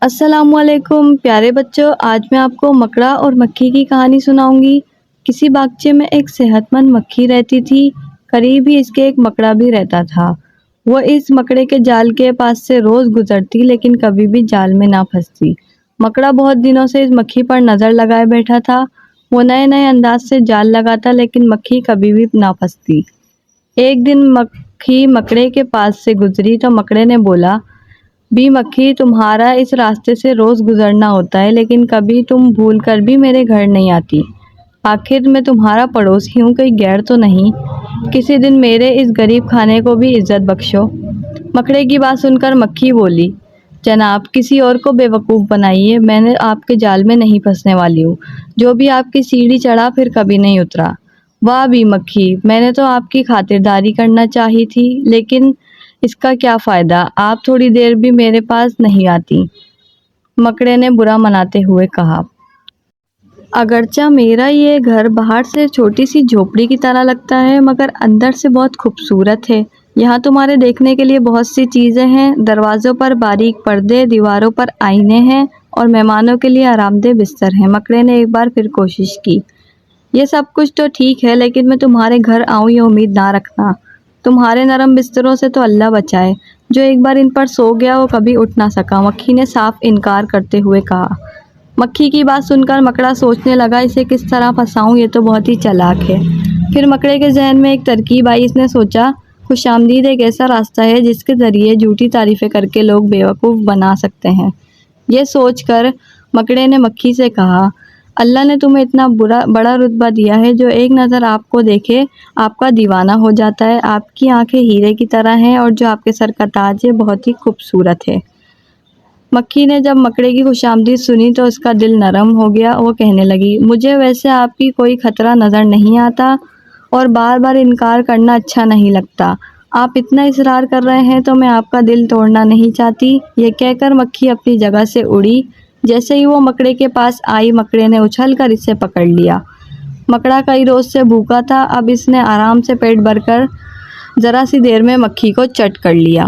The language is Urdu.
السلام علیکم پیارے بچوں، آج میں آپ کو مکڑا اور مکھی کی کہانی سناؤں گی۔ کسی باغچے میں ایک صحت مند مکھی رہتی تھی، قریب ہی اس کے ایک مکڑا بھی رہتا تھا۔ وہ اس مکڑے کے جال کے پاس سے روز گزرتی لیکن کبھی بھی جال میں نہ پھنستی۔ مکڑا بہت دنوں سے اس مکھی پر نظر لگائے بیٹھا تھا۔ وہ نئے نئے انداز سے جال لگاتا لیکن مکھی کبھی بھی نہ پھنستی۔ ایک دن مکھی مکڑے کے پاس سے گزری تو مکڑے نے بولا، بھی مکھی، تمہارا اس راستے سے روز گزرنا ہوتا ہے لیکن کبھی تم بھول کر بھی میرے گھر نہیں آتی۔ آخر میں تمہارا پڑوسی ہوں، کوئی غیر تو نہیں؟ کسی دن میرے اس غریب کھانے کو بھی عزت بخشو۔ مکڑے کی بات سن کر مکھی بولی، جناب کسی اور کو بے وقوف بنائیے، میں نے آپ کے جال میں نہیں پھنسنے والی ہوں۔ جو بھی آپ کی سیڑھی چڑھا پھر کبھی نہیں اترا۔ واہ بھی مکھی، میں نے تو آپ کی خاطرداری کرنا چاہی تھی لیکن اس کا کیا فائدہ، آپ تھوڑی دیر بھی میرے پاس نہیں آتی۔ مکڑے نے برا مناتے ہوئے کہا، اگرچہ میرا یہ گھر باہر سے چھوٹی سی جھوپڑی کی طرح لگتا ہے مگر اندر سے بہت خوبصورت ہے۔ یہاں تمہارے دیکھنے کے لیے بہت سی چیزیں ہیں، دروازوں پر باریک پردے، دیواروں پر آئینے ہیں اور مہمانوں کے لیے آرام دہ بستر ہیں۔ مکڑے نے ایک بار پھر کوشش کی، یہ سب کچھ تو ٹھیک ہے لیکن میں تمہارے گھر آؤں یہ امید نہ رکھنا۔ تمہارے نرم بستروں سے تو اللہ بچائے، جو ایک بار ان پر سو گیا وہ کبھی اٹھ نہ سکا۔ مکھی نے صاف انکار کرتے ہوئے کہا۔ مکھی کی بات سن کر مکڑا سوچنے لگا، اسے کس طرح پھنساؤں، یہ تو بہت ہی چالاک ہے۔ پھر مکڑے کے ذہن میں ایک ترکیب آئی۔ اس نے سوچا، خوش آمدید ایک ایسا راستہ ہے جس کے ذریعے جھوٹی تعریفیں کر کے لوگ بیوقوف بنا سکتے ہیں۔ یہ سوچ کر مکڑے نے مکھی سے کہا، اللہ نے تمہیں اتنا بڑا رتبہ دیا ہے، جو ایک نظر آپ کو دیکھے آپ کا دیوانہ ہو جاتا ہے۔ آپ کی آنکھیں ہیرے کی طرح ہیں اور جو آپ کے سر کا تاج ہے بہت ہی خوبصورت ہے۔ مکھی نے جب مکڑے کی خوش آمدید سنی تو اس کا دل نرم ہو گیا۔ وہ کہنے لگی، مجھے ویسے آپ کی کوئی خطرہ نظر نہیں آتا اور بار بار انکار کرنا اچھا نہیں لگتا۔ آپ اتنا اصرار کر رہے ہیں تو میں آپ کا دل توڑنا نہیں چاہتی۔ یہ کہہ کر مکھی اپنی جگہ سے اڑی۔ جیسے ہی وہ مکڑے کے پاس آئی، مکڑے نے اچھل کر اسے پکڑ لیا۔ مکڑا کئی روز سے بھوکا تھا، اب اس نے آرام سے پیٹ بھر کر ذرا سی دیر میں مکھی کو چٹ کر لیا۔